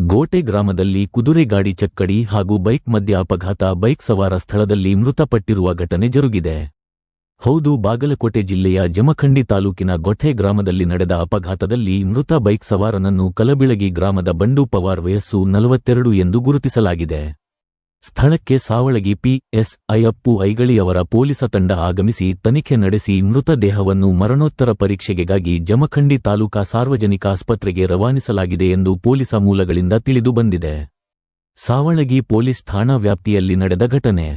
ಗೋಟೆ ಗ್ರಾಮದಲ್ಲಿ ಕುದುರೆ ಗಾಡಿ ಚಕ್ಕಡಿ ಹಾಗೂ ಬೈಕ್ ಮಧ್ಯೆ ಅಪಘಾತ. ಬೈಕ್ ಸವಾರ ಸ್ಥಳದಲ್ಲಿ ಮೃತಪಟ್ಟಿರುವ ಘಟನೆ ಜರುಗಿದೆ. ಹೌದು, ಬಾಗಲಕೋಟೆ ಜಿಲ್ಲೆಯ ಜಮಖಂಡಿ ತಾಲೂಕಿನ ಗೊಠೆ ಗ್ರಾಮದಲ್ಲಿ ನಡೆದ ಅಪಘಾತದಲ್ಲಿ ಮೃತ ಬೈಕ್ ಸವಾರನನ್ನು ಕಲಬಿಳಗಿ ಗ್ರಾಮದ ಬಂಡು ಪವಾರ್ ವಯಸ್ಸು 42 ಎಂದು ಗುರುತಿಸಲಾಗಿದೆ. ಸ್ಥಳಕ್ಕೆ ಸಾವಳಗಿ ಪಿಎಸ್ಐ ಅಪ್ಪು ಐಗಳಿಯವರ ಪೊಲೀಸ ತಂಡ ಆಗಮಿಸಿ ತನಿಖೆ ನಡೆಸಿ ಮೃತದೇಹವನ್ನು ಮರಣೋತ್ತರ ಪರೀಕ್ಷೆಗಾಗಿ ಜಮಖಂಡಿ ತಾಲೂಕಾ ಸಾರ್ವಜನಿಕ ಆಸ್ಪತ್ರೆಗೆ ರವಾನಿಸಲಾಗಿದೆ ಎಂದು ಪೊಲೀಸ ಮೂಲಗಳಿಂದ ತಿಳಿದು ಬಂದಿದೆ. ಸಾವಳಗಿ ಪೊಲೀಸ್ ಠಾಣಾ ವ್ಯಾಪ್ತಿಯಲ್ಲಿ ನಡೆದ ಘಟನೆ.